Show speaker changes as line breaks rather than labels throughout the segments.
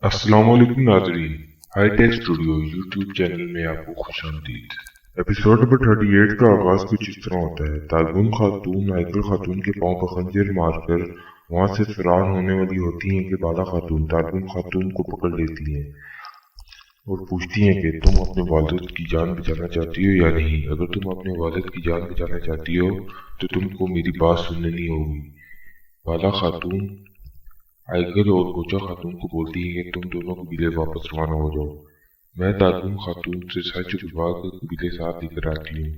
अस्सलाम वालेकुम नाज़रीन। हाईटेक स्टूडियो यूट्यूब चैनल में आपको खुश आमदीद। एपिसोड नंबर 38 का आगाज कुछ इस तरह होता है। तालबुन खातून आइकल खातून के पांव पर खंजर मारकर वहां से फरार होने वाली होती हैं कि बाला खातून तालबुन खातून को पकड़ लेती हैं और पूछती हैं कि तुम अपने वालिद की जान बचाना चाहती हो या नहीं। अगर तुम अपने वालिद की जान बचाना चाहती हो तो तुमको मेरी बात सुननी होगी। बाला खातून आइगल और गोचा खातून को बोलती है कि तुम दोनों कबीले वापस रवाना हो जाओ। मैं तालबुन खातून से सच छुपा कर कबीले साथ लेकर आती हूँ।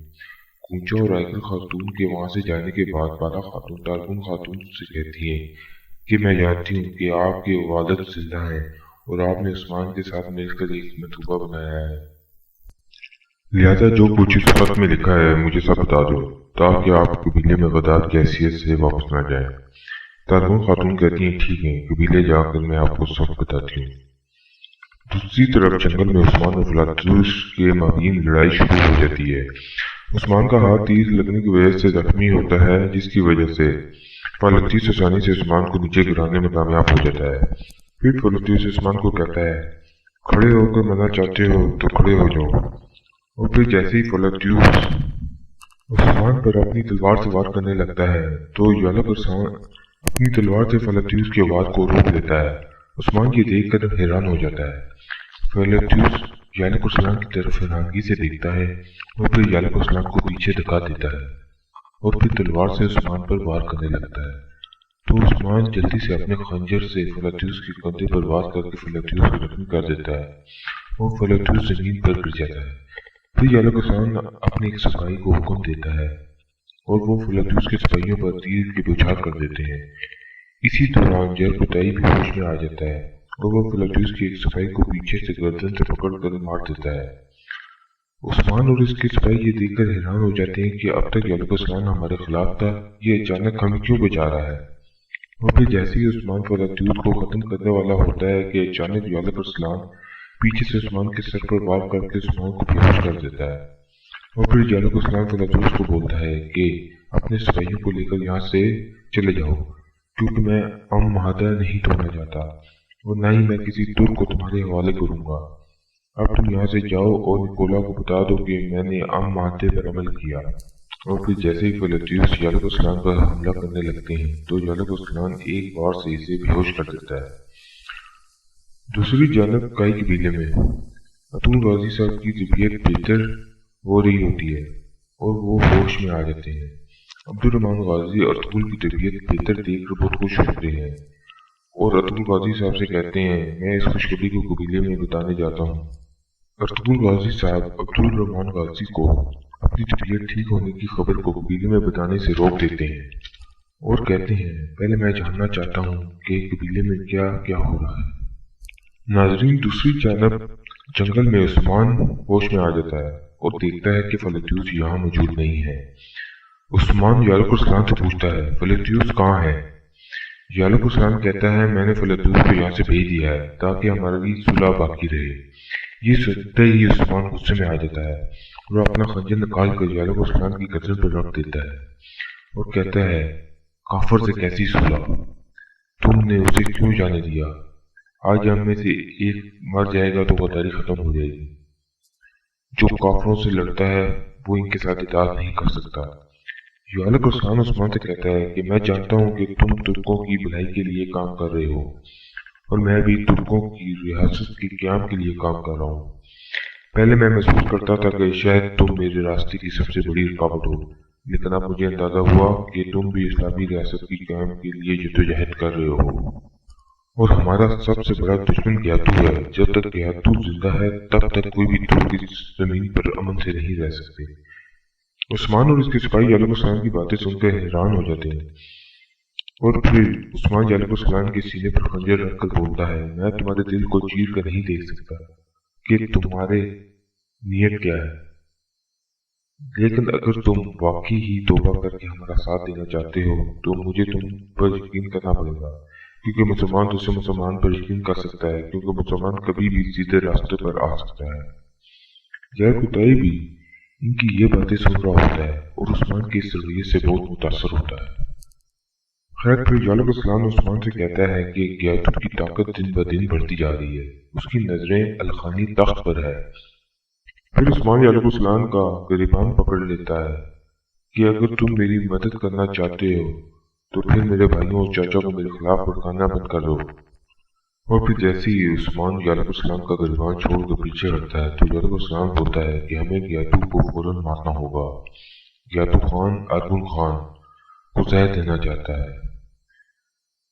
गोचा और आइगल खातून के वहां से जाने के बाद बाला खातून तालबुन खातून से कहती है कि मैं जानती हूँ कि आपके वालिद जिंदा हैं और आपने उस्मान के साथ मिलकर एक मंसूबा बनाया है। लिहाजा जो कुछ इस खत में लिखा है मुझे सब बता दो ताकि आप कबीले में गद्दार की हैसियत से वापस न जाए। तालबुन खातून कहती हैं ठीक है, कबीले जाकर मैं आपको सब बताती हूँ। दूसरी तरफ जंगल में उस्मान और फलातूस के माबीन लड़ाई शुरू हो जाती है। उस्मान का हाथ तीर लगने की वजह से जख्मी होता है, जिसकी वजह से फलातूस आसानी से उस्मान को नीचे गिराने में कामयाब हो जाता है। फिर फलातूस उस्मान को कहता है खड़े होकर मरना चाहते हो तो खड़े हो जाओ। और फिर जैसे ही फलातूस उस्मान पर अपनी तलवार से वार करने लगता है तो यालक अपनी तलवार से फलातूस की आवाज को रोक देता है। उस्मान ये देखकर हैरान हो जाता है। फलातूस यालक उस्मान की तरफ हैरानगी से देखता है और फिर यालक उस्मान को पीछे धक्का देता है और फिर तलवार से उस्मान पर वार करने लगता है। तो उस्मान जल्दी से अपने खंजर से फलातूस के कंधे पर वार करके फलातूस को जख्मी कर देता है और फलातूस जमीन पर गिर जाता है। फिर यालक उस्मान अपने एक सिपाही को हुक्म देता है और वो फलातूस के सिपाहियों पर तीर की बौछार कर देते हैं। इसी दौरान जरकुताई भी होश में आ जाता है और वो फलातूस के एक सिपाही को पीछे से गर्दन से पकड़कर मार देता है। उस्मान और इसके सिपाही ये देखकर हैरान हो जाते हैं कि अब तक यालक उस्मान हमारे खिलाफ था, ये अचानक हमें क्यों बचा रहा है। और फिर जैसे ही उस्मान फलातूस को खत्म करने वाला होता है कि अचानक यालक उस्मान पीछे से उस्मान के सर पर वार करके उस्मान को बेहोश कर देता है। और फिर यालक उस्मान फलातूस को बोलता है कि अपने सिपाहियों को लेकर यहाँ से चले जाओ, क्योंकि मैं माहदा नहीं तोड़ना चाहता और न ही मैं किसी तुर्क को तुम्हारे हवाले करूंगा। अब तुम यहाँ से जाओ और निकोला को बता दो कि मैंने माहदे पर अमल किया। और फिर जैसे ही फलातूस यालक उस्मान पर हमला करने लगते हैं तो यालक उस्मान एक बार से इसे बेहोश कर देता है। दूसरी जानब काई कबीले में अतुल गाजी साहब की तबीयत बेहतर हो रही होती है और वो होश में आ जाते हैं। अब्दुर्रहमान गाजी अतुल की तबीयत बेहतर देखकर बहुत खुश होते हैं और अतुल गाजी साहब से कहते हैं मैं इस खुशखबरी को कबीले में बताने जाता हूँ। अतुल गाजी साहब अब्दुर्रहमान गाजी को अपनी तबीयत ठीक होने की खबर को कबीले में बताने से रोक देते हैं और कहते हैं पहले मैं जानना चाहता हूँ कि कबीले में क्या क्या हो रहा है। नाजरीन, दूसरी जानब जंगल में उस्मान होश में आ जाता है और देखता है कि फलातूस यहाँ मौजूद नहीं है। उस्मान यालक उस्मान से पूछता है फलातूस कहाँ है। यालक उस्मान कहता है मैंने फलातूस को यहाँ से भेज दिया है ताकि हमारी सुलह बाकी रहे। ये सुनते ही उस्मान गुस्से में आ जाता है और अपना खंजर निकाल कर यालक उस्मान की गर्दन पर रख देता है और कहता है काफर से कैसी सुलह, तुमने उसे क्यों जाने दिया। आज हम में से एक मर जाएगा तो गद्दारी खत्म हो जाएगी। जो काफरों से लड़ता है वो इनके साथ इताअत नहीं कर सकता। यालक उस्मान से कहता है कि मैं जानता हूँ कि तुम तुर्कों की भलाई के लिए काम कर रहे हो और मैं भी तुर्कों की रियासत के क़याम के लिए काम कर रहा हूँ। पहले मैं महसूस करता था कि शायद तुम मेरे रास्ते की सबसे बड़ी रुकावट हो, लेकिन अब मुझे अंदाजा हुआ कि तुम भी इस्लामी रियासत की क़याम के लिए जद्दोजहद कर रहे हो और हमारा सबसे बड़ा दुश्मन ज्ञातू है। जब तक ज्ञातू जिंदा है तब तक कोई भी तुर्क इस जमीन पर अमन से नहीं रह सकते। उस्मान और उसके सिपाही यालक उस्मान की बातें सुनकर हैरान हो जाते हैं और फिर उस्मान यालक उस्मान के सीने पर खंजर रखकर बोलता है मैं तुम्हारे दिल को चीर कर नहीं देख सकता कि तुम्हारे नियत क्या है, लेकिन अगर तुम वाकई ही तौबा करके हमारा साथ देना चाहते हो तो मुझे तुम पर यकीन करना पड़ेगा, क्योंकि मुसलमान दूसरे मुसलमान पर यकीन कर सकता है, क्योंकि मुसलमान कभी भी सीधे रास्ते पर आ सकता है। जरकुताई भी इनकी ये बातें सुन रहा होता है और उस्मान के इस रवैये से बहुत मुतासर होता है। خیر پھر یعقوب السلام عثمان سے کہتا ہے کہ گیاتو کی طاقت دن بدن بڑھتی جا رہی ہے، اس کی نظریں الخانی تخت پر ہے۔ پھر عثمان یعقوب السلام کا گریبان پکڑ لیتا ہے کہ اگر تم میری مدد کرنا چاہتے ہو تو پھر میرے بھائیوں اور چاچا کو میرے خلاف بھڑکانا بند کر دو۔ اور پھر جیسے ہی عثمان یعقوب السلام کا گریبان چھوڑ کر پیچھے ہٹتا ہے تو یعقوب السلام بولتا ہے کہ ہمیں گیاتو کو فوراً مارنا ہوگا۔ گیاتو خان ارغن خان کو زہر دینا چاہتا ہے۔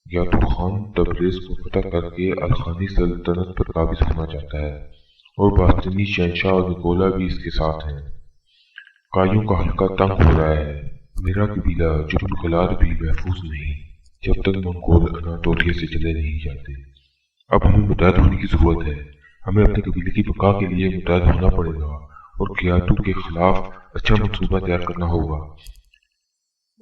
گیاتو خان تبریز کو فتح کر کے الخانی سلطنت پر قابض ہونا چاہتا ہے اور باستانی شہنشاہ اور نکولا بھی اس کے ساتھ ہیں۔ کائیوں کا حلقہ تنگ ہو رہا ہے۔ میرا قبیلہ جبل غلاد بھی محفوظ نہیں جب تک منگول اناطولیہ سے چلے نہیں جاتے۔ اب ہمیں متحد ہونے کی ضرورت ہے۔ ہمیں اپنے قبیلے کی بقا کے لیے متحد ہونا پڑے گا اور گیاتو کے خلاف اچھا منصوبہ تیار کرنا ہوگا۔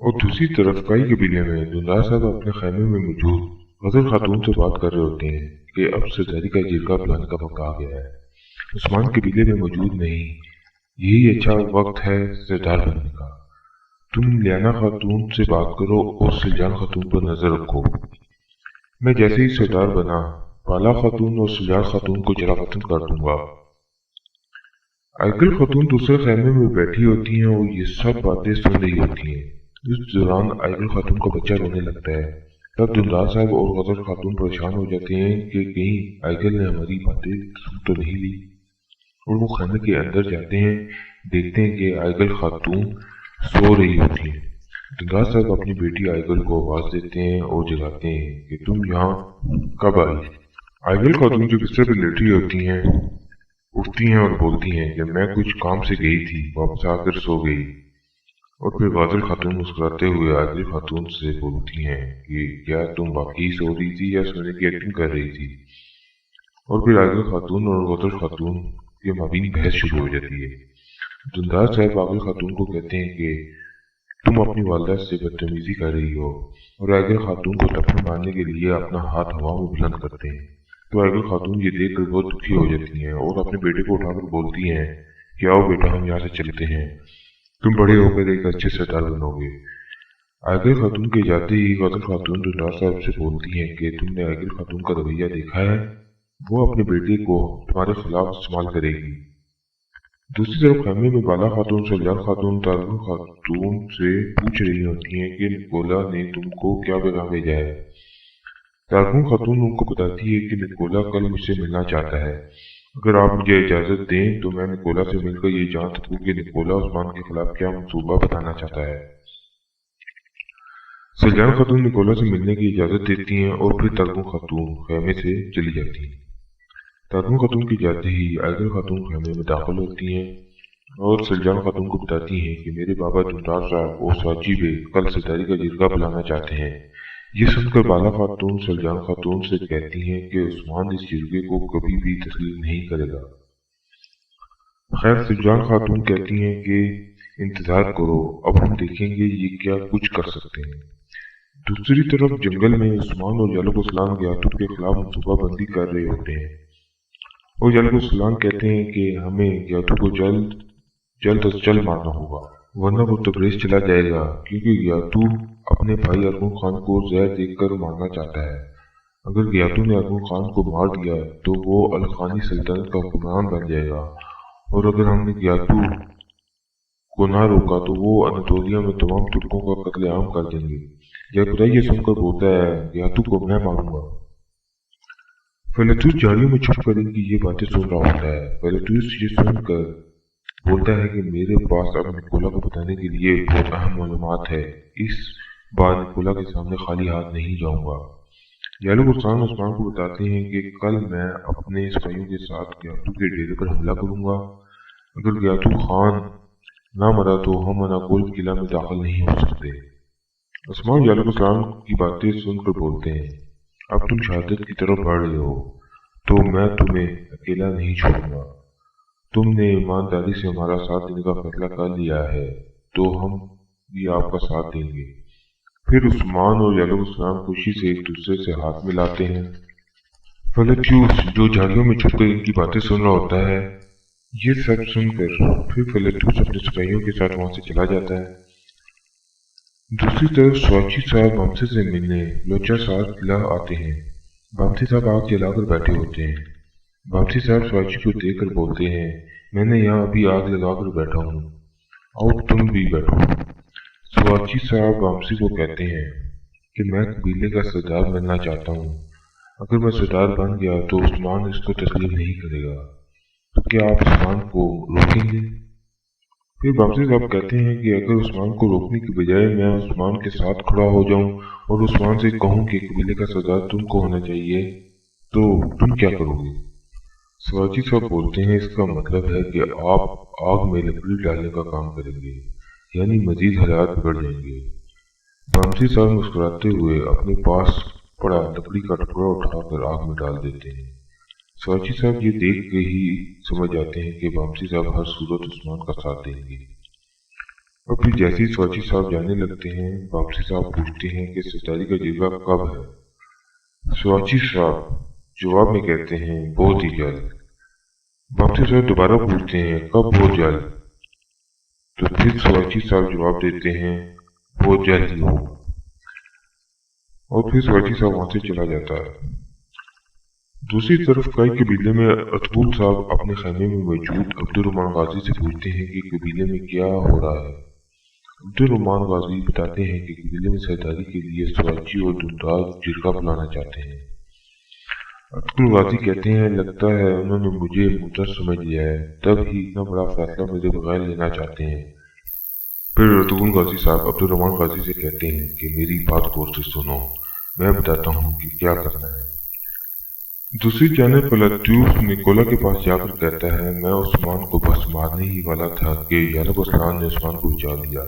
اور دوسری طرف کائی قبیلے میں دندار صاحب اپنے خیمے میں موجود غزل خاتون سے بات کر رہے ہوتے ہیں کہ اب سرداری کا جرگہ بلانے کا وقت آ گیا ہے۔ عثمان قبیلے میں موجود نہیں، یہی اچھا وقت ہے سردار بننے کا۔ تم لیانا خاتون سے بات کرو اور سلجان خاتون پر نظر رکھو۔ میں جیسے ہی سردار بنا بالا خاتون اور سلجان خاتون کو جلا وطن کر دوں گا۔ آئیگل خاتون دوسرے خیمے میں بیٹھی ہوتی ہیں اور یہ سب باتیں سن رہی ہوتی ہیں۔ اس دوران آئیگل خاتون کا بچہ رونے لگتا ہے۔ تب دندار صاحب اور غزل خاتون پریشان ہو جاتے ہیں کہ کہیں آئیگل نے ہماری باتیں سن تو نہیں لی، اور وہ خیمے کے اندر جاتے ہیں، دیکھتے ہیں کہ آئیگل خاتون سو رہی ہوتی ہیں۔ دندار صاحب اپنی بیٹی آئیگل کو آواز دیتے ہیں اور جگاتے ہیں کہ تم یہاں کب آئی؟ آئیگل خاتون جو بستر پر لیٹی ہوتی ہیں اٹھتی ہیں اور بولتی ہیں کہ میں کچھ کام سے گئی تھی، واپس آ کر سو گئی۔ اور پھر غازل خاتون مسکراتے ہوئے آئیگل خاتون سے بولتی ہیں کہ کیا تم واقعی سو رہی تھی یا سونے کی ایکٹنگ کر رہی تھی؟ اور پھر آئیگل خاتون اور غازل خاتون کے مابین بحث شروع ہو جاتی ہے۔ دندار صاحب آئیگل خاتون کو کہتے ہیں کہ تم اپنی والدہ سے بدتمیزی کر رہی ہو، اور آئیگل خاتون کو تپن مارنے کے لیے اپنا ہاتھ ہوا میں بلند کرتے ہیں۔ تو آئیگل خاتون یہ دیکھ کر بہت دکھی ہو جاتی ہیں اور اپنے بیٹے کو اٹھا کر بولتی ہیں کہ آؤ بیٹا ہم یہاں سے چلتے ہیں، تم بڑے ہو کر ایک اچھے سردار بنو گے۔ آئیگل خاتون کے جاتے ہی غزل خاتون دندار صاحب سے بولتی ہیں کہ تم نے آئیگل خاتون کا رویہ دیکھا ہے، وہ اپنے بیٹے کو تمہارے خلاف استعمال کرے گی۔ دوسری طرف خیمے میں بالا خاتون سلجان خاتون تارگن خاتون سے پوچھ رہی ہوتی ہیں کہ نکولا نے تم کو کیا پیغام بھیجا ہے۔ تارگن خاتون ان کو بتاتی ہے کہ نکولا کل مجھ سے ملنا چاہتا ہے۔ اگر آپ مجھے اجازت دیں تو میں نکولا سے مل کر یہ جان سکوں کہ نکولا عثمان کے خلاف کیا منصوبہ بتانا چاہتا ہے۔ سلجان خاتون نکولا سے ملنے کی اجازت دیتی ہیں اور پھر تارگن خاتون خیمے سے چلی جاتی ہیں۔ تارگن خاتون کی جاتے ہی آئیگل خاتون خیمے میں داخل ہوتی ہیں اور سلجان خاتون کو بتاتی ہیں کہ میرے بابا دندار صاحب اور ساجی بے کل سرداری کا جرگہ بلانا چاہتے ہیں۔ یہ سن کر بالا خاتون سلجان خاتون سے کہتی ہیں کہ عثمان اس جرگے کو کبھی بھی تسلیم نہیں کرے گا۔ خیر سلجان خاتون کہتی ہیں کہ انتظار کرو، اب ہم دیکھیں گے یہ کیا کچھ کر سکتے ہیں۔ دوسری طرف جنگل میں عثمان اور یعقوب السلام گیاتو کے خلاف منصوبہ بندی کر رہے ہوتے ہیں، اور یعقوب السلام کہتے ہیں کہ ہمیں گیاتو کو جلد از جلد مارنا ہوگا، ورنہ وہ تبریز چلا جائے گا، کیونکہ گیاتو اپنے بھائی ارغن خان کو زہر دے کر مارنا چاہتا ہے۔ اگر گیاتو نے ارغن خان کو مار دیا تو وہ الخانی سلطنت کا حکمران بن جائے گا، اور اگر ہم نے گیاتو کو نہ روکا تو وہ اناطولیہ میں تمام ترکوں کا قتل عام کر دیں گے۔ یعقوب یہ سن کر بولتا ہے گیاتو کو میں ماروں گا۔ فلیتوس جھاڑیوں میں چھپ کر ان کی یہ باتیں سن رہا ہوتا ہے۔ فلیتوس یہ سن کر بولتا ہے کہ میرے پاس اب نکولا کو بتانے کے لیے بہت اہم معلومات ہے، اس بار نکولا کے سامنے خالی ہاتھ نہیں جاؤں گا۔ یعقوب السلام عثمان کو بتاتے ہیں کہ کل میں اپنے سپاہیوں کے ساتھ گیاتو کے ڈیرے پر حملہ کروں گا۔ اگر گیاتو خان نہ مرا تو ہم اناکول قلعہ میں داخل نہیں ہو سکتے۔ عثمان یعقوب السلام کی باتیں سن کر بولتے ہیں اب تم شہادت کی طرف بڑھ رہے ہو تو میں تمہیں اکیلا نہیں چھوڑوں گا۔ تم نے ایمانداری سے ہمارا ساتھ دینے کا فیصلہ کر لیا ہے تو ہم بھی آپ کا ساتھ دیں گے۔ پھر عثمان اور یعقوب السلام خوشی سے ایک دوسرے سے ہاتھ ملاتے ہیں۔ فلیتوس جو جھاڑیوں میں چھپ کر ان کی باتیں سن رہا ہوتا ہے، یہ سب سن کر پھر فلیتوس اپنے سپاہیوں کے ساتھ وہاں سے چلا جاتا ہے۔ दूसरी तरफ स्वाची साहब बामसे से मिलने लोचा साहब किला आते हैं। बामसे साहब आग जलाकर बैठे होते हैं। बामसे साहब स्वाची को देखकर बोलते हैं, मैंने यहाँ अभी आग लगाकर बैठा हूँ, आओ तुम भी बैठो। स्वाची साहब बामसे को कहते हैं कि मैं कबीले का सरदार बनना चाहता हूँ। अगर मैं सरदार बन गया तो उस्मान इसको तस्लीम नहीं करेगा, तो क्या आप उस्मान को रोकेंगे? फिर बामसे साहब कहते हैं कि अगर उस्मान को रोकने की बजाय मैं उस्मान के साथ खड़ा हो जाऊं और उस्मान से कहूं कि कबीले का सरदार तुमको होना चाहिए, तो तुम क्या करोगे? सवाजी साहब बोलते हैं, इसका मतलब है कि आप आग में लकड़ी डालने का काम करेंगे, यानी मजीद हालात बिगड़ जाएंगे। बामसे साहब मुस्कुराते हुए अपने पास पड़ा लकड़ी का टुकड़ा उठाकर आग में डाल देते हैं। सवाजी साहब ये देख के ही समझ जाते हैं कि बामसी साहब हर सूरत उस्मान का साथ देंगे। और फिर जैसे ही सवाजी साहब जाने लगते हैं, बामसी साहब पूछते हैं कि सरदारी का जज्बा कब है? सवाजी साहब जवाब में कहते हैं, बहुत ही जल्द। बामसी साहब दोबारा पूछते हैं, कब बहुत जल्द? तो फिर सवाजी साहब जवाब देते हैं, बहुत जल्द ही होगा। और फिर सवाजी साहब वहां से चला जाता है। दूसरी तरफ कई कबीले में अतबुल साहब अपने खैमे में मौजूद अब्दुर्रहमान गाजी से पूछते हैं कि कबीले में क्या हो रहा है। अब्दुर्रहमान गाजी बताते हैं कि कबीले में सरदारी के लिए सवाची और दुमदार जिरगा बुलाना चाहते हैं। अतबुल गाजी कहते हैं, लगता है उन्होंने मुझे मुद्दत समझ लिया है, तब ही इतना बड़ा फैसला मेरे बगैर लेना चाहते हैं। फिर अतबुल गाजी साहब अब्दुर्रहमान गाजी से कहते हैं कि मेरी बात गौर से सुनो, मैं बताता हूँ कि क्या करना है। दूसरी जानब पलत्यूस निकोला के पास जाकर कहता है, मैं उस्मान को बस मारने ही वाला था कि यालक उस्मान ने उस्मान को बचा लिया,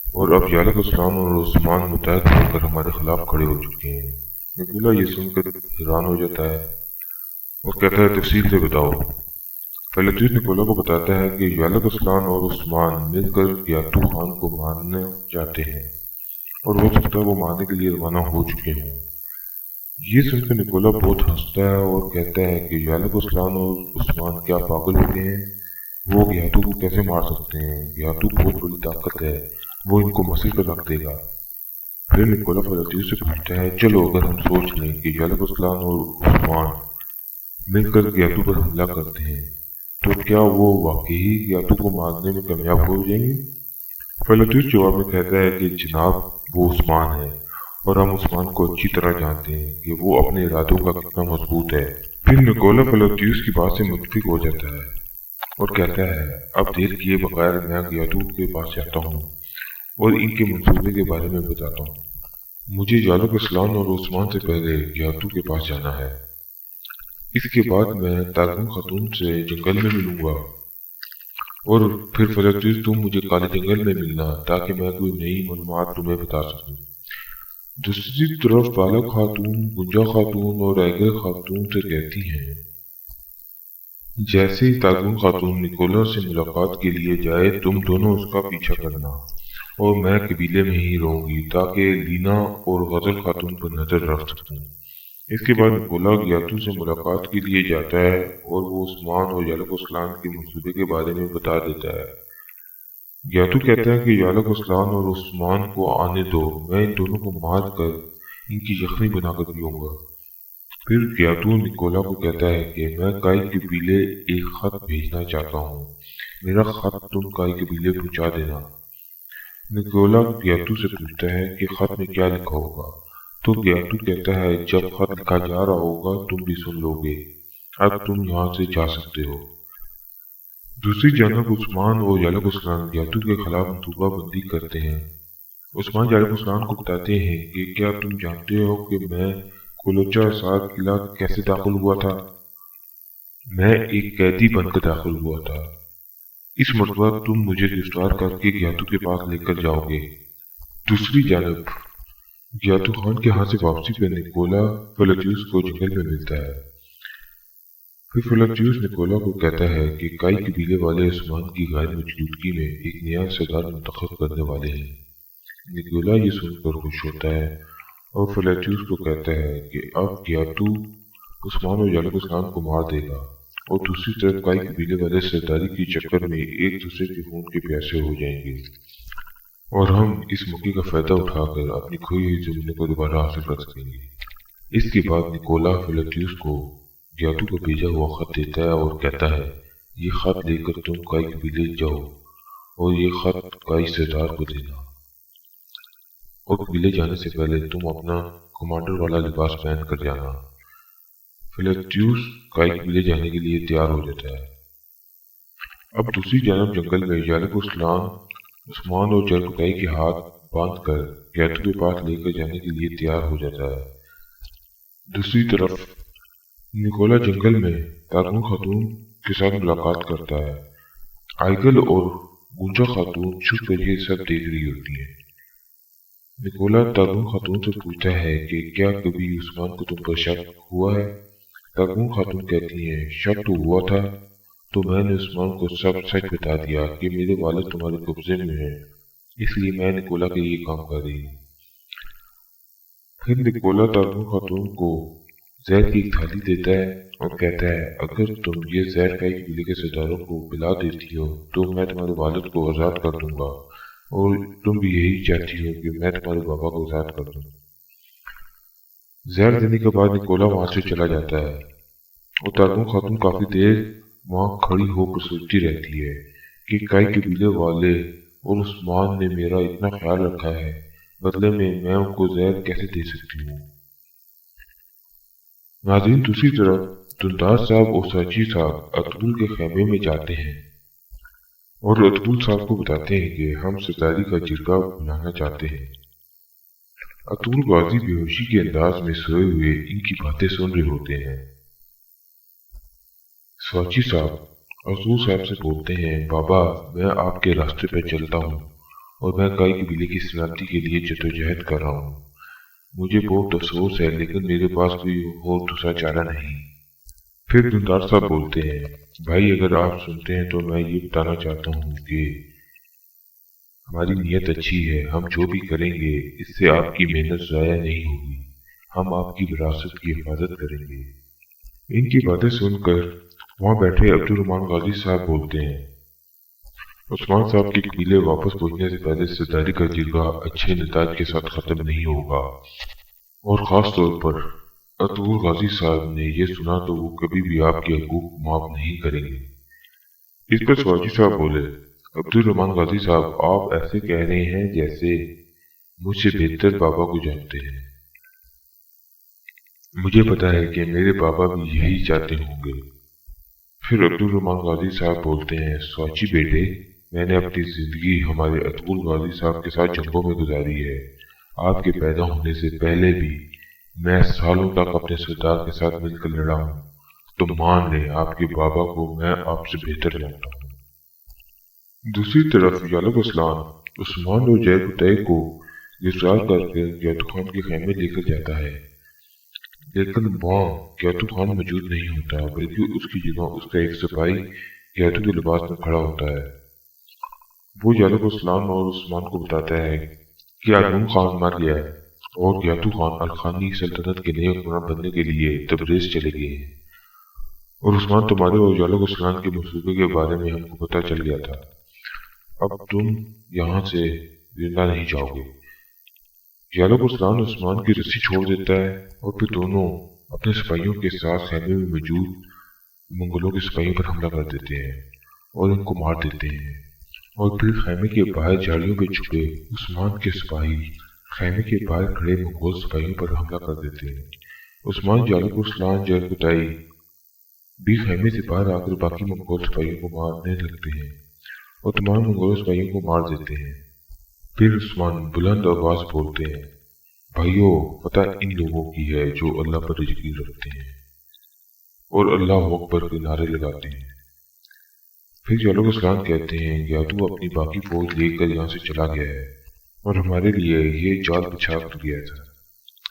और अब यालक उस्मान और उस्मान मुतहद होकर हमारे खिलाफ खड़े हो चुके हैं। निकोला ये सुनकर हैरान हो जाता है और कहता है, तफसील से बताओ। पलत्यूस निकोला को बताता है कि यालक उस्मान और उस्मान मिलकर यातू खान को मारना चाहते हैं, और हो सकता है वो मारने के लिए रवाना हो चुके हैं। ये सुनकर निकोला बहुत हंसता है और कहता है कि यालक उस्मान और उस्मान क्या पागल हो गए हैं? वो गियातू को कैसे मार सकते हैं? गियातू बहुत बड़ी ताकत है, वो इनको मसल कर रख देगा। फिर निकोला पलत्यूस से पूछता है, चलो अगर हम सोच लें कि यालक उस्मान और उस्मान मिलकर गियातू पर हमला करते हैं, तो क्या वो वाकई गियातू को मारने में कामयाब हो जाएंगे? पलत्यूस जवाब में कहता है कि जनाब, वो उस्मान है और हम उस्मान को अच्छी तरह जानते हैं कि वो अपने इरादों का कितना मजबूत है। फिर निकोला पलत्यूस की बात से मुतफिक हो जाता है और कहता है, अब देर किए बगैर मैं गियातू के पास जाता हूँ और इनके मंसूबे के बारे में बताता हूँ। मुझे यालक उस्मान और उस्मान से पहले गियातू के पास जाना है। इसके बाद मैं तारगुन खातून से जंगल में मिलूंगा, और फिर पलत्यूस तुम मुझे काले जंगल में मिलना ताकि मैं कोई नई मालूमात तुम्हें बता सकूं। दूसरी तरफ बालक खातून, गुंजा खातून और ऐगर खातून से कहती हैं, जैसे ही तारगुन खातून निकोला से मुलाकात के लिए जाए, तुम दोनों उसका पीछा करना और मैं कबीले में ही रहूंगी ताकि लीना और गजल खातून पर नजर रख सकूं। इसके बाद निकोला गियातू से मुलाकात के लिए जाता है और वो उस्मान और यालक उस्मान के मंसूबे के बारे में बता देता है। गियातू कहता है कि यालक उस्मान और उस्मान को आने दो, मैं इन दोनों को मार कर इनकी यखनी बनाकर पीऊंगा। फिर गियातू निकोला को कहता है कि मैं काई कबीले एक खत भेजना चाहता हूँ, मेरा खत तुम काई कबीले पहुंचा देना। निकोला गियातू से पूछता है कि खत में क्या लिखा होगा, तो गियातू कहता है, जब खत लिखा जा रहा होगा तुम भी सुन लोगे, अब तुम यहाँ से जा सकते हो। दूसरी जानब उस्मान और यालक उस्मान गियातू के खिलाफ मनसूबा बंदी करते हैं। उस्मान यालक उस्मान को बताते हैं कि क्या तुम जानते हो कि मैं कोलोचा सार किला कैसे दाखिल हुआ था? मैं एक कैदी बनकर दाखिल हुआ था। इस मरतबा तुम मुझे गिरफ्तार करके गियातू के पास लेकर जाओगे। दूसरी जानब गियातू खान के हाथ से वापसी पर निकोला पलत्यूस को जंगल में मिलता है। फिर पलत्यूस निकोला को कहता है कि काई कबीले वाले उस्मान की गैर मौजूदगी में एक नया सरदार मुंतखब करने वाले हैं। निकोला ये सुनकर खुश होता है और पलत्यूस को कहता है कि अब गियातू उस्मान और यालक उस्मान को मार देगा, और दूसरी तरफ काई कबीले वाले सरदारी के चक्कर में एक दूसरे के खून के प्यासे हो जाएंगे। और हम इस मौके का फायदा उठाकर अपनी खोई हुई जमीनों को दोबारा हासिल कर सकेंगे। इसके बाद निकोला फिलेटियस को जादू का भेजा हुआ खत देता है और कहता है, ये खत लेकर तुम काई कबीले जाओ और ये खत काई सरदार को देना, और कबीले जाने से पहले तुम अपना कमांडर वाला लिबास पहन कर जाना। फिलेटियस काई कबीले जाने के लिए तैयार हो जाता है। अब दूसरी जानब जंगल में यालिक उस्मान और जरकुताई के हाथ बांधकर गैतू के पास लेकर जाने के लिए तैयार हो जाता है। दूसरी तरफ निकोला जंगल में तारगुन खातून के साथ मुलाकात करता है। आइगल और गुंजा खातून छुप कर ये सब देख रही होती हैं। निकोला तारगुन खातून से पूछता है कि क्या कभी उस्मान को तुम पर शक हुआ है। तारगुन खातून कहती हैं, शक तो हुआ था, तो मैंने उस्मान को सब सच बता दिया कि मेरे वालिद तुम्हारे कब्जे में हैं, इसलिए मैं निकोला के ये काम कर रही हूँ। फिर निकोला तारगुन खातून को जहर की एक थाली देता है और कहता है, अगर तुम ये जहर काई कबीले के सरदारों को पिला देती हो तो मैं तुम्हारे वालिद को आज़ाद कर दूंगा, और तुम भी यही चाहती हो कि मैं तुम्हारे बाबा को आज़ाद कर दूं। जहर देने के बाद निकोला वहां से चला जाता है और तारगुन खातून काफी देर वहां खड़ी होकर सोचती रहती है कि काई कबीले वाले और उस्मान ने मेरा इतना ख्याल रखा है, बदले में मैं उनको जहर कैसे दे सकती हूँ। नाज़रीन, दूसरी तरफ दुंदार साहब और साची साहब अतुल के खेमे में जाते हैं और अतुल साहब को बताते हैं कि हम सरदारी का जिरगा बुलाना चाहते हैं। अतुल गाजी बेहोशी के अंदाज में सोए हुए इनकी बातें सुन रहे होते हैं। साची साहब अतुल साहब से बोलते हैं, बाबा मैं आपके रास्ते पर चलता हूँ और मैं काई कबीले की सलामती के लिए जद्दोजहद कर रहा हूँ। मुझे बहुत अफसोस है, लेकिन मेरे पास कोई और दूसरा चारा नहीं। फिर दुंदार साहब बोलते हैं, भाई अगर आप सुनते हैं तो मैं ये बताना चाहता हूँ कि हमारी नीयत अच्छी है, हम जो भी करेंगे इससे आपकी मेहनत ज़ाया नहीं होगी, हम आपकी विरासत की हिफाजत करेंगे। इनकी बातें सुनकर वहां बैठे अब्दुल रहमान गाजी साहब बोलते हैं, उस्मान साहब के कबीले वापस पहुंचने से पहले सरदारी का जिरगा अच्छे नताज के साथ खत्म नहीं होगा, और खास तौर पर अतुल गाजी साहब ने यह सुना तो वो कभी भी आपके हकूक माफ नहीं करेंगे। इस पर स्वाजी साहब बोले, अब्दुल रहमान गाजी साहब आप ऐसे कह रहे हैं जैसे मुझसे बेहतर बाबा को जानते हैं। मुझे पता है कि मेरे बाबा भी यही चाहते होंगे। फिर अब्दुल रहमान गाजी साहब बोलते हैं, स्वाची बेटे मैंने अपनी जिंदगी हमारे अतुल गाजी साहब के साथ जंगों में गुजारी है। आपके पैदा होने से पहले भी मैं सालों तक अपने सरदार के साथ मिलकर लड़ा हूँ, तो मान ले आपके बाबा को मैं आपसे बेहतर जानता हूँ। दूसरी तरफ यालिक उस्मान और जरकुताई को गिरफ्तार करके गैतू खान के खेमे लेकर जाता है, लेकिन वहां गैतू खान मौजूद नहीं होता, बल्कि उसकी जगह उसका एक सिपाही गैतू के लिबास में खड़ा होता है। वो यालिक और उस्मान को बताता है कि आजम खान मर गया है और गैतू खान अल-खानी सल्तनत के नए हुक्मरान बनने के लिए तबरेज चले गए हैं, और उस्मान तुम्हारे और यालिक के मंसूबे के बारे में हमको पता चल गया था। अब तुम यहाँ से जिंदा नहीं जाओगे। यालिक उस्मान की रस्सी छोड़ देता है और फिर दोनों अपने सिपाहियों के साथ खेमे में मौजूद मंगोलों के सिपाहियों पर हमला कर देते हैं और इनको मार देते हैं, और फिर खेमे के बाहर झाड़ियों में छुपे उस्मान के सिपाही खेमे के बाहर खड़े मंगोल सिपाहियों पर हमला कर देते हैं। उस्मान यालिक जरकुताई भी खेमे से बाहर आकर बाकी मंगोल सिपाहियों को मारने लगते हैं और तमाम मंगोल सिपाहियों को मार देते हैं। फिर उस्मान बुलंद आवाज बोलते हैं, भाइयों पता इन लोगों की है जो अल्लाह पर यकीन रखते हैं और अल्लाह अकबर के नारे लगाते हैं। फिर यालिक कहते हैं, गैतू अपनी बाकी फौज लेकर यहाँ से चला गया है और हमारे लिए ये जाल बिछा कर गया था।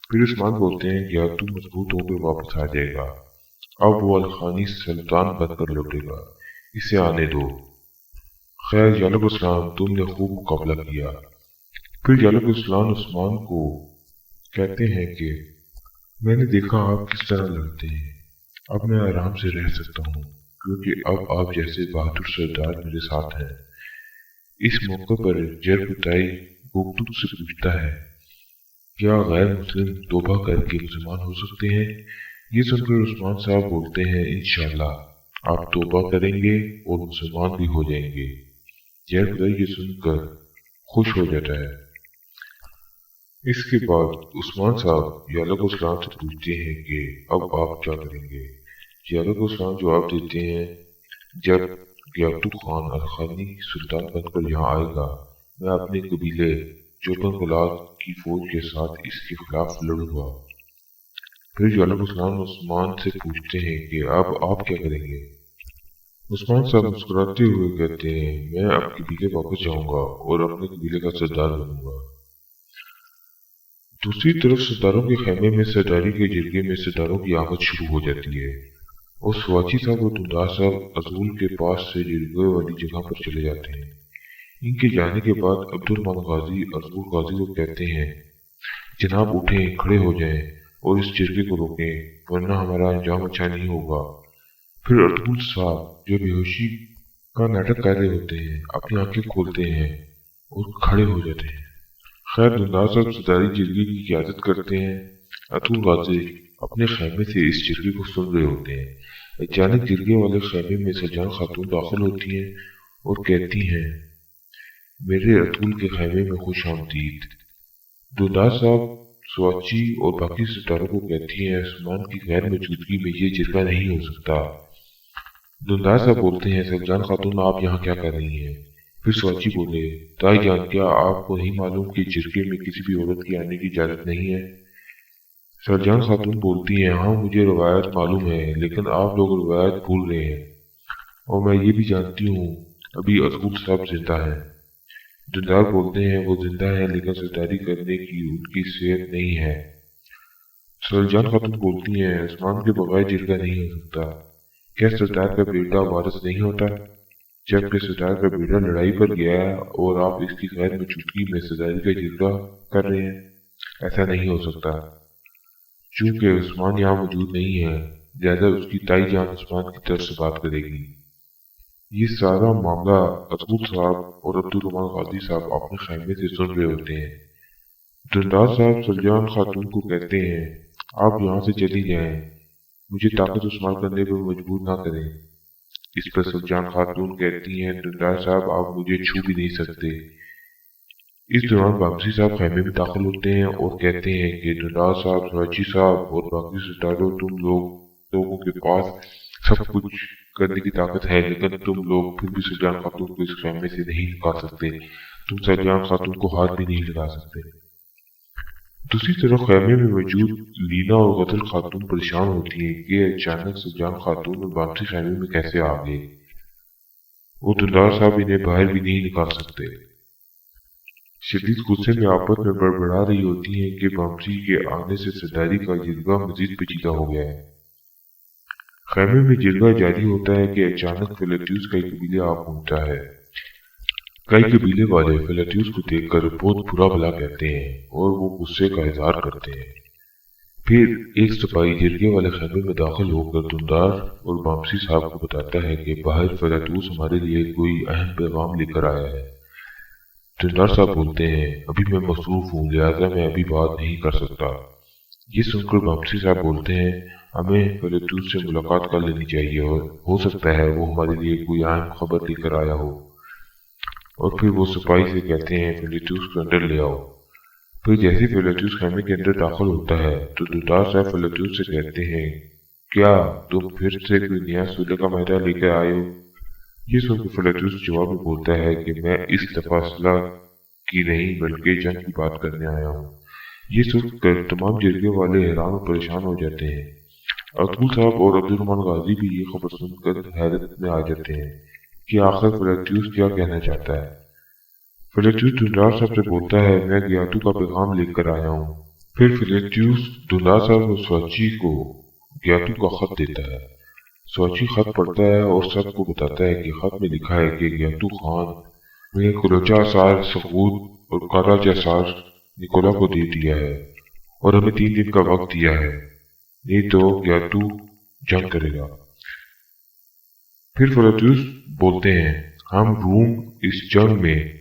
फिर उस्मान बोलते हैं, गैतू मजबूत होकर वापस आ जाएगा, अब वो अल-खानी सुल्तान बनकर लौटेगा, इसे आने दो। खैर यालिक तुमने खूब मुकाबला किया। फिर यालिक उस्मान को कहते हैं कि मैंने देखा आप किस तरह लड़ते हैं, अब मैं आराम से रह सकता हूँ क्योंकि अब आप जैसे बहादुर सरदार मेरे साथ हैं। इस मौके पर जरबुताई गुफ्तगू से पूछता है, क्या गैर मुस्लिम तौबा करके मुसलमान हो सकते हैं? ये सुनकर उस्मान साहब बोलते हैं, इंशाअल्लाह आप तौबा करेंगे और मुसलमान भी हो जाएंगे। जरबुताई ये सुनकर खुश हो जाता है। इसके बाद उस्मान साहब यालक उस्लाम से पूछते हैं कि अब आप क्या करेंगे? यालक उस्लाम जवाब देते हैं, जब गियातू खान अल-खानी सुल्तान बनकर यहाँ आएगा, मैं अपने कबीले जोबन गुलाब की फौज के साथ इसके खिलाफ लड़ूंगा। फिर यालक उस्लाम उस्मान से पूछते हैं कि अब आप क्या करेंगे? उस्मान साहब मुस्कुराते हुए कहते हैं, मैं अब कबीले वापस जाऊंगा और अपने कबीले का सरदार बनूंगा। दूसरी तरफ सरदारों के खेमे में सरदारी के जिरगे में सरदारों की आमद शुरू हो जाती है और स्वाची साहब और दुंदार साहब अजूल के पास से जिरगे वाली जगह पर चले जाते हैं। इनके जाने के बाद अब्दुर्रहमान गाजी अजूल गाजी को कहते हैं, जनाब उठें, खड़े हो जाएं और इस जिरगे को रोकें, वरना हमारा अंजाम अच्छा नहीं होगा। फिर अब्दुल साहब जो बेहोशी का नाटक कर रहे होते हैं अपनी आंखें खोलते हैं और खड़े हो जाते हैं। खैर दुंदार साहब सरदारी जिरगे की क़ियादत करते हैं। अतुल गाजी अपने खेमे से इस जिरगे को सुन रहे होते हैं। अचानक जिरगे वाले खेमे में सजान खातून दाखिल होती हैं और कहती हैं, मेरे अतुल के खेमे में खुश आमदीद। दुंदार साहब स्वाची और बाकी सरदारों को कहती हैं, उस्मान की गैर मौजूदगी में ये जिरगा नहीं हो सकता। दुंदार साहब बोलते हैं, सजान खातून आप यहाँ क्या कर रही हैं? फिर स्वाची बोले, ताई जान क्या आपको नहीं मालूम कि जिरगे में किसी भी औरत की आने की इजाजत नहीं है? सरजान खातून बोलती हैं, हाँ मुझे रवायत मालूम है, लेकिन आप लोग रवायत भूल रहे हैं और मैं ये भी जानती हूँ अभी अजूल साहब जिंदा है। दुंदार बोलते हैं, वो जिंदा है लेकिन सरदारी करने की उनकी सेहत नहीं है। सरजान खातून बोलती हैं, उस्मान के बगैर जिरगा नहीं हो सकता। क्या सरदार का बेटा वारिस नहीं होता? जबकि सरदार का बेटा लड़ाई पर गया है और आप इसकी गैर मौजूदगी में सरदारी का जिक्र कर रहे हैं? ऐसा नहीं हो सकता। चूंकि उस्मान यहाँ मौजूद नहीं है, लिहाजा उसकी ताई जान उस्मान की तरफ से बात करेगी। ये सारा मामला अजूल साहब और अब्दुर्रहमान गाजी साहब अपने खेमे से सुन रहे होते हैं। दुंदार साहब सरजान खातून को कहते हैं, आप यहाँ से चली जाएं, मुझे ताकत इस्तेमाल करने पर मजबूर ना करें। इस पर सरजान खातून कहती हैं, दुंदार साहब आप मुझे छू भी नहीं सकते। इस दौरान बाबसी साहब खेमे में दाखिल होते हैं और कहते हैं कि दुंदार साहब, स्वाची साहब और बाकी सरदारों, तुम लोगों के पास सब कुछ करने की ताकत है, लेकिन तुम लोग फिर भी सरजान खातून को इस खेमे से नहीं निकाल सकते। तुम सरजान खातून को हाथ भी नहीं लगा सकते। दूसरी तरफ खेमे में मौजूद लीना और गदर खातून परेशान होती हैं कि अचानक सरजान खातून और बाबसी खेमे में कैसे आ गए। वो दुंदार साहब इन्हें बाहर भी नहीं निकाल सकते। शदीद गुस्से में आपस में बड़बड़ा रही होती हैं कि बाबसी के आने से सरदारी का जिरगा मजीद पेचीदा हो गया है। खेमे में जिरगा जारी होता है कि अचानक फिलतयूस का एक कबीला आ पहुंचता है। कई कबीले वाले फिलतयूस को देखकर बहुत बुरा भला कहते हैं और वो गुस्से का इजहार करते हैं। फिर एक सिपाही जिरगे वाले खेमे में दाखिल होकर दुंदार और बामसी साहब को बताता है कि बाहर फिलतयूस हमारे लिए कोई अहम पैगाम लेकर आया है। दुंदार साहब बोलते हैं, अभी मैं मसरूफ हूँ, लिहाजा मैं अभी बात नहीं कर सकता। ये सुनकर बामसी साहब बोलते हैं, हमें फिलतयूस से मुलाकात कर लेनी चाहिए और हो सकता है वो हमारे लिए कोई अहम खबर लेकर आया हो। और फिर वो सिपाही से कहते हैं, फिलतयूस को अंदर ले आओ। फिर जैसे फिलतयूस खेमे के अंदर दाखिल होता है तो दुंदार साहब फिलतयूस से कहते हैं, क्या तुम फिर से कोई नया सुलह का मायदा लेकर आए हो? ये सुनकर फिलतयूस जवाब में बोलता है कि मैं इस दफा सुलह की नहीं बल्कि जंग की बात करने आया हूँ। ये सुनकर तमाम जिरगे वाले हैरान और परेशान हो जाते हैं। अब्दुल साहब और अब्दुर्रहमान गाजी भी ये खबर सुनकर हैरत में आ जाते हैं कि आखिर फिलतयूस क्या कहना चाहता है। फिलतयूस दुंदार साहब से बोलता है, मैं गियातू का पैगाम लेकर आया हूँ। फिर फिलतयूस दुंदार साहब और स्वाची को गियातू का खत देता है। स्वाची खत पढ़ता है और सबको बताता है कि खत में लिखा है कि गियातू खान ने कुरजा सार सगूद और काराजा सार निकोला को दे दिया है और हमें 3 दिन का वक्त दिया है, नहीं तो गियातू जंग करेगा। फिर फिलतयूस बोलते हैं, हम रूम इस जंग में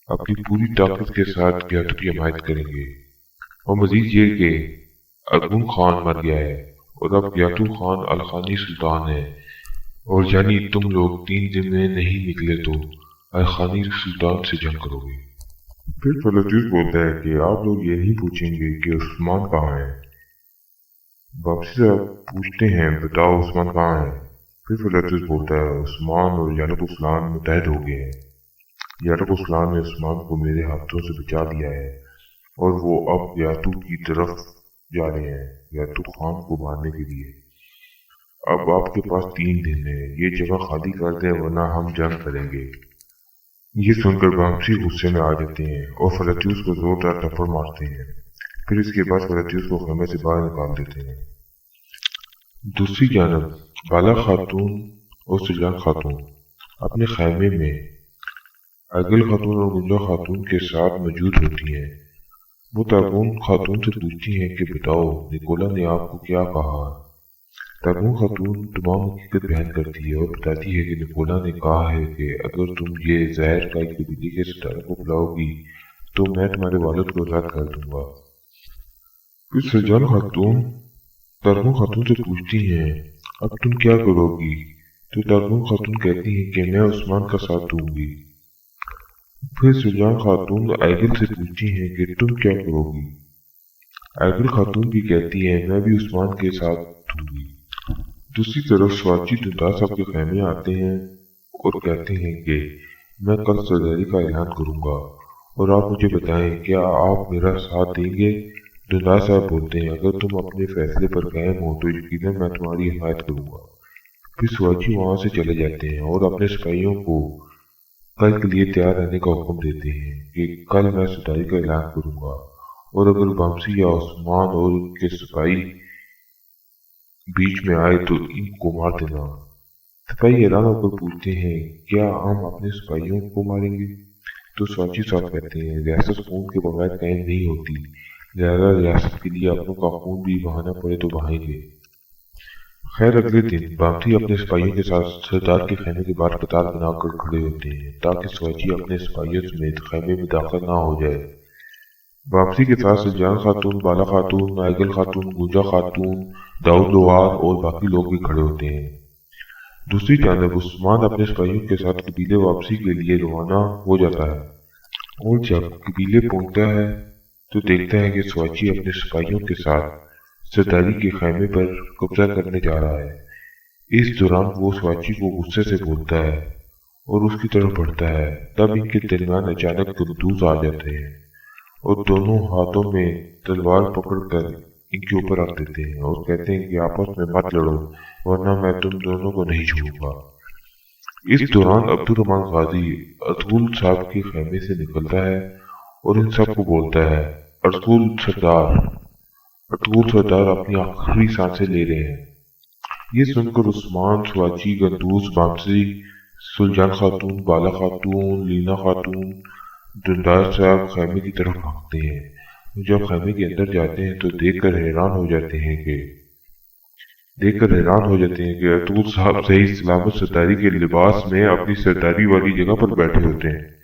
अपनी पूरी ताकत के साथ ग्याटो की हिमायत करेंगे। और मजीद ये कि अरगुन खान मर गया है और अब ग्याटो खान अलखानी सुल्तान है, और यानी तुम लोग 3 दिन में नहीं निकले तो अलखानी सुल्तान से जंग करोगे। फिर फलतूस बोलता है कि आप लोग ये नहीं पूछेंगे कि उस्मान कहाँ है। वापसी से पूछते हैं बताओ उस्मान कहाँ है। फिर फलतूस बोलता है उस्मान और यारक उस्मान मुतहद हो गए हैं। यारक उस्मान ने उस्मान को मेरे हाथों से बचा लिया है और वो अब ग्याटो की तरफ जा रहे हैं, ग्याटो खान को मारने के लिए। अब आपके पास 3 दिन है, ये जगह खाली कर दें वरना हम जंग करेंगे। ये सुनकर बामसी गुस्से में आ जाते हैं और फलतूस को जोरदार थप्पड़ मारते हैं। फिर इसके बाद फलतूस को खेमे से बाहर निकाल देते हैं। दूसरी जानब बाला खातून और सुजान खातून अपने खैमे में अगल खातून और गुंजा खातून के साथ मौजूद होती हैं। वो तागून खातून से पूछती हैं कि बताओ निकोला ने आपको क्या कहा। तागून खातून तमाम हकीकत बयान करती है और बताती है कि निकोला ने कहा है कि अगर तुम ये जहर का एक बिल्ली के सितारे को पिलाओगी तो मैं तुम्हारे वालिद को आजाद कर दूंगा। फिर सुजान खातून तागून खातून से पूछती हैं अब तुम क्या करोगी, तो तागून खातून कहती हैं कि मैं उस्मान का साथ दूंगी। फिर सुजान खातून आइगल से पूछती हैं कि तुम क्या करोगी। आइगल खातून भी कहती है मैं भी उस्मान के साथ दूंगी। दूसरी तरफ स्वाची दुंदा साहब के खैमे आते हैं और कहते हैं कि मैं कल सरदारी का ऐलान करूंगा और आप मुझे बताएं क्या आप मेरा साथ देंगे। दुंदा साहब बोलते हैं अगर तुम अपने फैसले पर कायम हो तो यकीनन मैं तुम्हारी हिमायत करूंगा। फिर स्वाची वहां से चले जाते हैं और अपने सिपाहियों को कल के लिए तैयार रहने का हुक्म देते हैं कि कल मैं सरदारी का ऐलान करूंगा और अगर बामसी या उस्मान और उनके सिपाही बीच में आए तो इनको मार देना। सिपाही हैरान होकर पूछते हैं क्या हम अपने सिपाहियों को मारेंगे, तो स्वाची साहब कहते हैं रियासत खून के बगैर कायम नहीं होती, लिहाजा रियासत के लिए अपनों का खून भी बहाना पड़े तो बहाएंगे। खैर अगले दिन बामसी अपने सिपाहियों के साथ सरदार के खैमे के बाहर कतार बनाकर खड़े होते हैं ताकि स्वाची अपने सिपाहियों समेत खैमे में दाखिल ना हो जाए। बामसी के साथ सुजान खातून, बाला खातून, आइगल खातून, गुंजा खातून, दाऊद लोहार और बाकी लोग भी खड़े होते हैं। दूसरी जानब उस्मान अपने सिपाहियों के साथ कबीले वापसी के लिए रवाना हो जाता है और जब कबीले पहुंचता है तो देखता है कि स्वाची अपने सिपाहियों के साथ सरदारी के खैमे पर कब्जा करने जा रहा है। इस दौरान वो स्वाची को गुस्से से बोलता है और उसकी तरफ बढ़ता है। तब इनके दरमियान अचानक गंदूज आ जाते हैं और दोनों हाथों में तलवार पकड़कर इनके ऊपर रख देते हैं और कहते हैं कि आपस में मत लड़ो वरना मैं तुम दोनों को नहीं छोड़ूंगा। इस दौरान अब्दुर्रहमान गाजी अतुल साहब के खैमे से निकलता है और इन सबको बोलता है अतुल सरदार अपनी आखिरी सांसें ले रहे हैं। ये सुनकर उस्मान, स्वाची, गंदूस, बामसी, सुलजान खातून, बाला खातून, लीना खातून, दुंदार साहब खैमे की तरफ भागते हैं। जब खैमे के अंदर जाते हैं तो देखकर हैरान हो जाते हैं कि अतुल साहब सही सलामत सरदारी के लिबास में अपनी सरदारी वाली जगह पर बैठे होते हैं।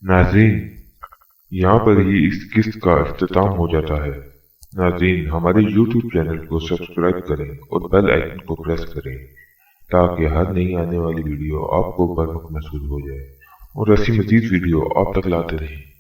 नाज़रीन, यहाँ पर ही इस किस्त का इख्तिताम हो जाता है। नाज़रीन, हमारे YouTube चैनल को सब्सक्राइब करें और बेल आइकन को प्रेस करें ताकि हर नई आने वाली वीडियो आपको बर वक्त महसूस हो जाए और ऐसी मज़ीद वीडियो आप तक लाते रहें।